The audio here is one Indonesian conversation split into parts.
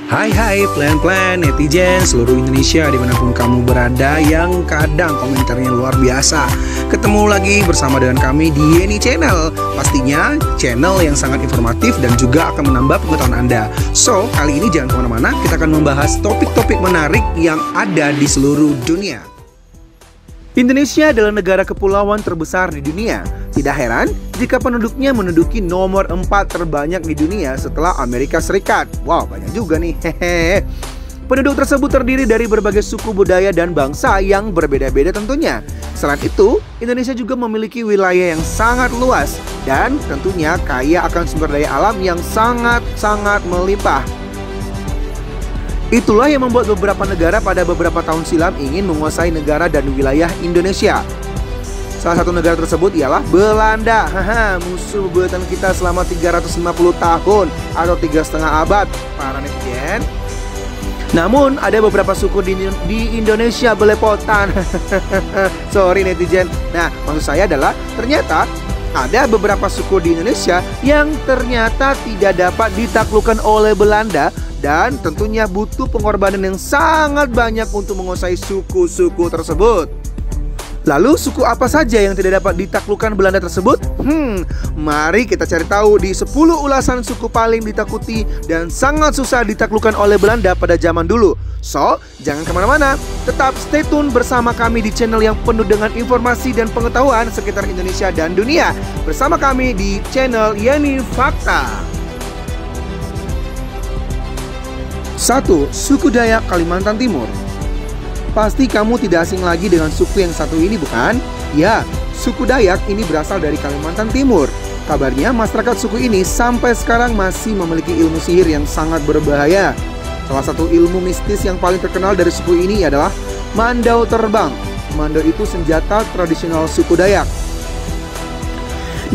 Hai plan-plan netizen seluruh Indonesia dimanapun kamu berada yang kadang komentarnya luar biasa. Ketemu lagi bersama dengan kami di Yeni Channel. Pastinya channel yang sangat informatif dan juga akan menambah pengetahuan Anda. So, kali ini jangan kemana-mana, kita akan membahas topik-topik menarik yang ada di seluruh dunia. Indonesia adalah negara kepulauan terbesar di dunia. Tidak heran jika penduduknya menduduki nomor 4 terbanyak di dunia setelah Amerika Serikat. Wow, banyak juga nih. Hehehe. Penduduk tersebut terdiri dari berbagai suku budaya dan bangsa yang berbeda-beda tentunya. Selain itu, Indonesia juga memiliki wilayah yang sangat luas dan tentunya kaya akan sumber daya alam yang sangat melimpah. Itulah yang membuat beberapa negara pada beberapa tahun silam ingin menguasai negara dan wilayah Indonesia. Salah satu negara tersebut ialah Belanda. Musuh bebuyutan kita selama 350 tahun atau 3,5 abad, para netizen. Namun ada beberapa suku di Indonesia belepotan. Sorry netizen. Nah, maksud saya adalah ternyata ada beberapa suku di Indonesia yang ternyata tidak dapat ditaklukkan oleh Belanda dan tentunya butuh pengorbanan yang sangat banyak untuk menguasai suku-suku tersebut. Lalu suku apa saja yang tidak dapat ditaklukkan Belanda tersebut? Mari kita cari tahu di 10 ulasan suku paling ditakuti dan sangat susah ditaklukkan oleh Belanda pada zaman dulu. So, jangan kemana-mana, tetap stay tune bersama kami di channel yang penuh dengan informasi dan pengetahuan sekitar Indonesia dan dunia. Bersama kami di channel Yeni Fakta. 1. Suku Dayak Kalimantan Timur. Pasti kamu tidak asing lagi dengan suku yang satu ini, bukan? Ya, suku Dayak ini berasal dari Kalimantan Timur. Kabarnya masyarakat suku ini sampai sekarang masih memiliki ilmu sihir yang sangat berbahaya. Salah satu ilmu mistis yang paling terkenal dari suku ini adalah mandau terbang. Mandau itu senjata tradisional suku Dayak.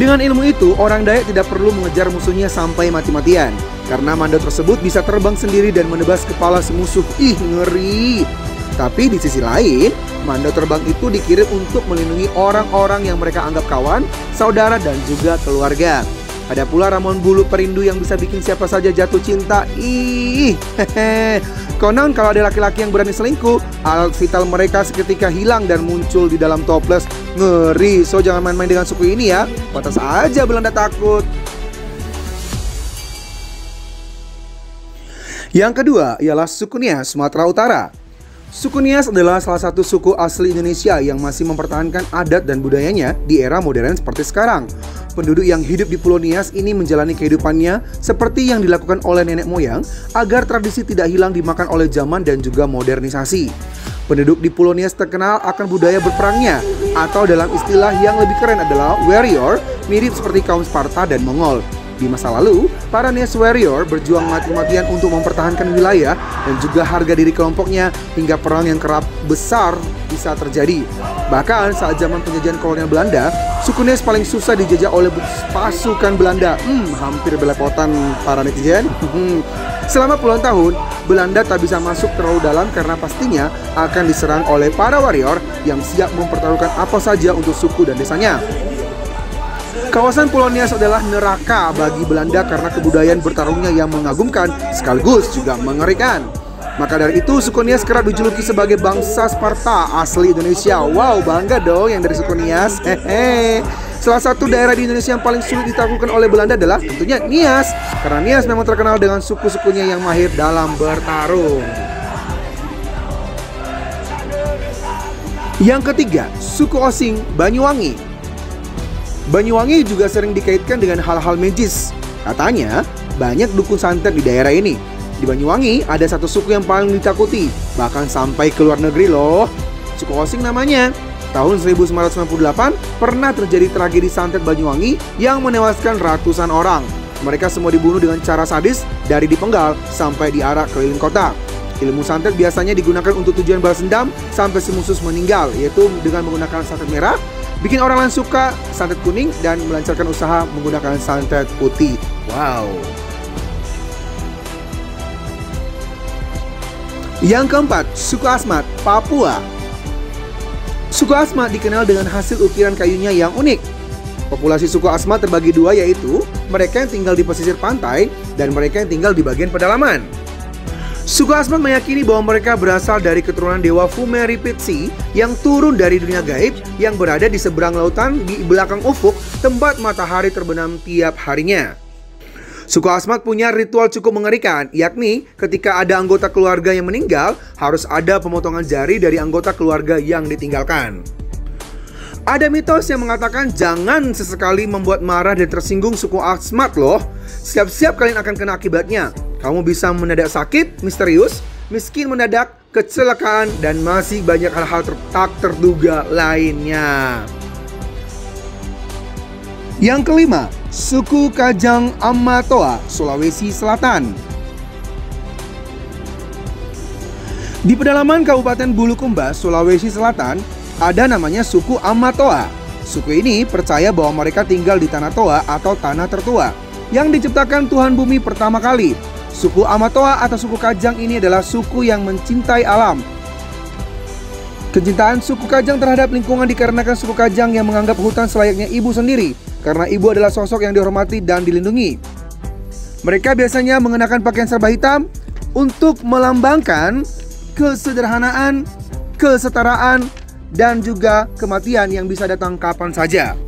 Dengan ilmu itu, orang Dayak tidak perlu mengejar musuhnya sampai mati-matian. Karena mandau tersebut bisa terbang sendiri dan menebas kepala si musuh. Ih, ngeri! Tapi di sisi lain, mandau terbang itu dikirim untuk melindungi orang-orang yang mereka anggap kawan, saudara, dan juga keluarga. Ada pula ramuan bulu perindu yang bisa bikin siapa saja jatuh cinta. Ih, hehe. Konon kalau ada laki-laki yang berani selingkuh, alat vital mereka seketika hilang dan muncul di dalam toples. Ngeri, so jangan main-main dengan suku ini ya. Pantas aja Belanda takut. Yang kedua ialah suku Nias, Sumatera Utara. Suku Nias adalah salah satu suku asli Indonesia yang masih mempertahankan adat dan budayanya di era modern seperti sekarang. Penduduk yang hidup di Pulau Nias ini menjalani kehidupannya seperti yang dilakukan oleh nenek moyang agar tradisi tidak hilang dimakan oleh zaman dan juga modernisasi. Penduduk di Pulau Nias terkenal akan budaya berperangnya, atau dalam istilah yang lebih keren adalah warrior, mirip seperti kaum Sparta dan Mongol. Di masa lalu, para Nias warrior berjuang mati-matian untuk mempertahankan wilayah dan juga harga diri kelompoknya hingga perang yang kerap besar bisa terjadi. Bahkan saat zaman penjajahan kolonial Belanda, suku Nias paling susah dijajah oleh pasukan Belanda. Hampir belepotan para netizen. Selama puluhan tahun, Belanda tak bisa masuk terlalu dalam karena pastinya akan diserang oleh para warrior yang siap mempertaruhkan apa saja untuk suku dan desanya. Kawasan Pulau Nias adalah neraka bagi Belanda karena kebudayaan bertarungnya yang mengagumkan sekaligus juga mengerikan. Maka dari itu suku Nias kerap dijuluki sebagai bangsa Sparta asli Indonesia. Wow, bangga dong yang dari suku Nias. Hehe. Salah satu daerah di Indonesia yang paling sulit ditaklukkan oleh Belanda adalah tentunya Nias. Karena Nias memang terkenal dengan suku-sukunya yang mahir dalam bertarung. Yang ketiga, suku Osing, Banyuwangi. Banyuwangi juga sering dikaitkan dengan hal-hal magis. Katanya, banyak dukun santet di daerah ini. Di Banyuwangi ada satu suku yang paling ditakuti, bahkan sampai ke luar negeri loh. Suku Osing namanya. Tahun 1998 pernah terjadi tragedi santet Banyuwangi yang menewaskan ratusan orang. Mereka semua dibunuh dengan cara sadis dari dipenggal sampai diarak keliling kota. Ilmu santet biasanya digunakan untuk tujuan balas dendam sampai si musuh meninggal, yaitu dengan menggunakan santet merah, bikin orang lain suka santet kuning, dan melancarkan usaha menggunakan santet putih. Wow. Yang keempat, suku Asmat, Papua. Suku Asmat dikenal dengan hasil ukiran kayunya yang unik. Populasi suku Asmat terbagi dua, yaitu mereka yang tinggal di pesisir pantai dan mereka yang tinggal di bagian pedalaman. Suku Asmat meyakini bahwa mereka berasal dari keturunan dewa Fumeripitsi yang turun dari dunia gaib yang berada di seberang lautan di belakang ufuk tempat matahari terbenam tiap harinya. Suku Asmat punya ritual cukup mengerikan, yakni ketika ada anggota keluarga yang meninggal, harus ada pemotongan jari dari anggota keluarga yang ditinggalkan. Ada mitos yang mengatakan jangan sesekali membuat marah dan tersinggung suku Asmat loh. Siap-siap kalian akan kena akibatnya. Kamu bisa mendadak sakit, misterius, miskin mendadak, kecelakaan, dan masih banyak hal-hal tak terduga lainnya. Yang kelima, suku Kajang Amatoa, Sulawesi Selatan. Di pedalaman Kabupaten Bulukumba, Sulawesi Selatan, ada namanya suku Amatoa. Suku ini percaya bahwa mereka tinggal di tanah toa atau tanah tertua yang diciptakan Tuhan bumi pertama kali. Suku Amatoa atau suku Kajang ini adalah suku yang mencintai alam. Kecintaan suku Kajang terhadap lingkungan dikarenakan suku Kajang yang menganggap hutan selayaknya ibu sendiri, karena ibu adalah sosok yang dihormati dan dilindungi. Mereka biasanya mengenakan pakaian serba hitam untuk melambangkan kesederhanaan, kesetaraan, dan juga kematian yang bisa datang kapan saja.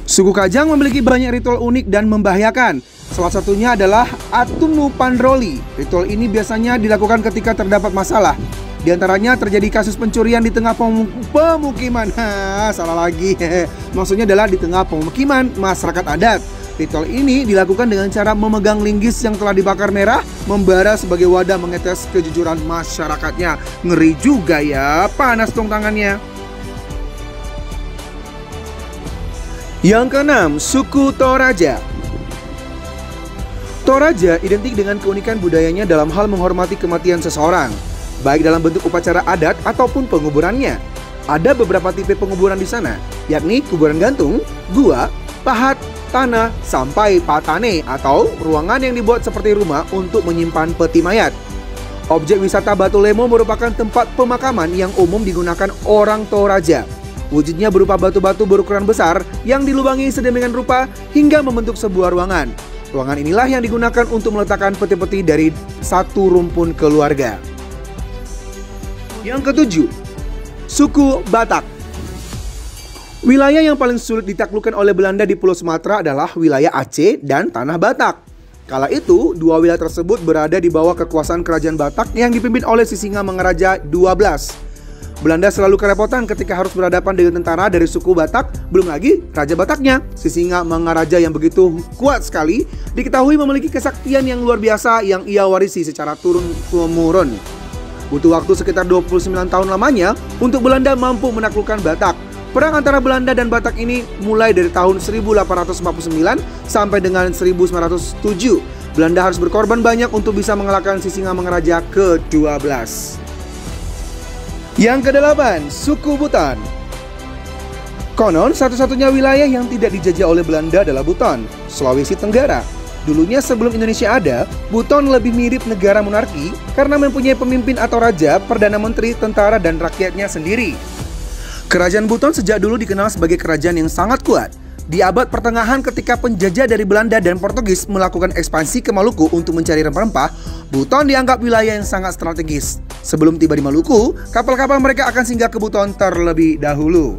Suku Kajang memiliki banyak ritual unik dan membahayakan. Salah satunya adalah Atunu Pandroli. Ritual ini biasanya dilakukan ketika terdapat masalah. Di antaranya terjadi kasus pencurian di tengah pemukiman. Salah lagi. Maksudnya adalah di tengah pemukiman masyarakat adat. Ritual ini dilakukan dengan cara memegang linggis yang telah dibakar merah, membara sebagai wadah mengetes kejujuran masyarakatnya. Ngeri juga ya, panas dong tangannya. Yang keenam, suku Toraja. Toraja identik dengan keunikan budayanya dalam hal menghormati kematian seseorang, baik dalam bentuk upacara adat ataupun penguburannya. Ada beberapa tipe penguburan di sana, yakni kuburan gantung, gua, pahat, tanah, sampai patane atau ruangan yang dibuat seperti rumah untuk menyimpan peti mayat. Objek wisata Batu Lemo merupakan tempat pemakaman yang umum digunakan orang Toraja. Wujudnya berupa batu-batu berukuran besar yang dilubangi sedemikian rupa hingga membentuk sebuah ruangan. Ruangan inilah yang digunakan untuk meletakkan peti-peti dari satu rumpun keluarga. Yang ketujuh, suku Batak. Wilayah yang paling sulit ditaklukkan oleh Belanda di Pulau Sumatera adalah wilayah Aceh dan Tanah Batak. Kala itu, dua wilayah tersebut berada di bawah kekuasaan kerajaan Batak yang dipimpin oleh Sisingamangaraja XII. Belanda selalu kerepotan ketika harus berhadapan dengan tentara dari suku Batak, belum lagi Raja Bataknya, Sisingamangaraja yang begitu kuat sekali, diketahui memiliki kesaktian yang luar biasa yang ia warisi secara turun-temurun. Butuh waktu sekitar 29 tahun lamanya untuk Belanda mampu menaklukkan Batak. Perang antara Belanda dan Batak ini mulai dari tahun 1849 sampai dengan 1907. Belanda harus berkorban banyak untuk bisa mengalahkan Sisingamangaraja ke-12. Yang kedelapan, suku Buton. Konon satu-satunya wilayah yang tidak dijajah oleh Belanda adalah Buton, Sulawesi Tenggara. Dulunya sebelum Indonesia ada, Buton lebih mirip negara monarki karena mempunyai pemimpin atau raja, perdana menteri, tentara, dan rakyatnya sendiri. Kerajaan Buton sejak dulu dikenal sebagai kerajaan yang sangat kuat. Di abad pertengahan ketika penjajah dari Belanda dan Portugis melakukan ekspansi ke Maluku untuk mencari rempah-rempah, Buton dianggap wilayah yang sangat strategis. Sebelum tiba di Maluku, kapal-kapal mereka akan singgah ke Buton terlebih dahulu.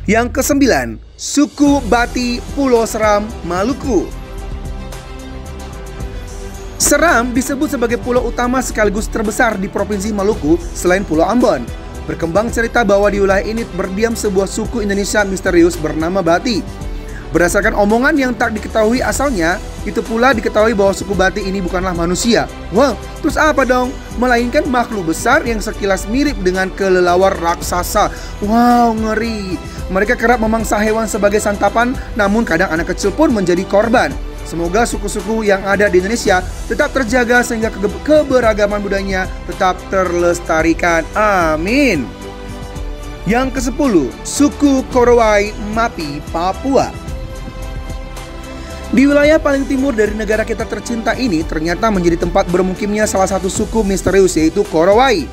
Yang kesembilan, suku Bati Pulau Seram, Maluku. Seram disebut sebagai pulau utama sekaligus terbesar di Provinsi Maluku selain Pulau Ambon. Berkembang cerita bahwa di wilayah ini berdiam sebuah suku Indonesia misterius bernama Bati. Berdasarkan omongan yang tak diketahui asalnya, itu pula diketahui bahwa suku Bati ini bukanlah manusia. Wow, terus apa dong? Melainkan makhluk besar yang sekilas mirip dengan kelelawar raksasa. Wow, ngeri. Mereka kerap memangsa hewan sebagai santapan, namun kadang anak kecil pun menjadi korban. Semoga suku-suku yang ada di Indonesia tetap terjaga sehingga keberagaman budayanya tetap terlestarikan. Amin. Yang ke-10, suku Korowai Mapi, Papua. Di wilayah paling timur dari negara kita tercinta ini ternyata menjadi tempat bermukimnya salah satu suku misterius, yaitu Korowai.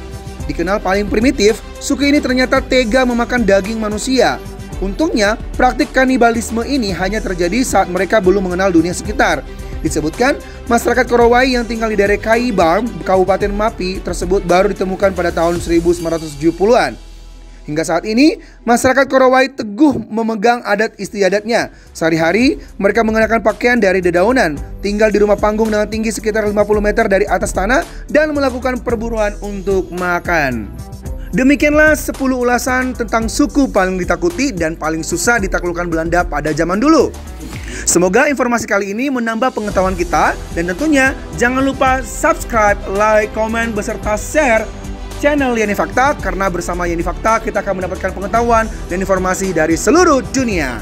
Dikenal paling primitif, suku ini ternyata tega memakan daging manusia. Untungnya, praktik kanibalisme ini hanya terjadi saat mereka belum mengenal dunia sekitar. Disebutkan, Masyarakat Korowai yang tinggal di daerah Kaibar, Kabupaten Mapi tersebut baru ditemukan pada tahun 1970-an. Hingga saat ini, masyarakat Korowai teguh memegang adat istiadatnya. Sehari-hari, mereka mengenakan pakaian dari dedaunan, tinggal di rumah panggung dengan tinggi sekitar 50 meter dari atas tanah, dan melakukan perburuan untuk makan. Demikianlah 10 ulasan tentang suku paling ditakuti dan paling susah ditaklukkan Belanda pada zaman dulu. Semoga informasi kali ini menambah pengetahuan kita, dan tentunya jangan lupa subscribe, like, komen, beserta share channel Yani Fakta, karena bersama Yani Fakta kita akan mendapatkan pengetahuan dan informasi dari seluruh dunia.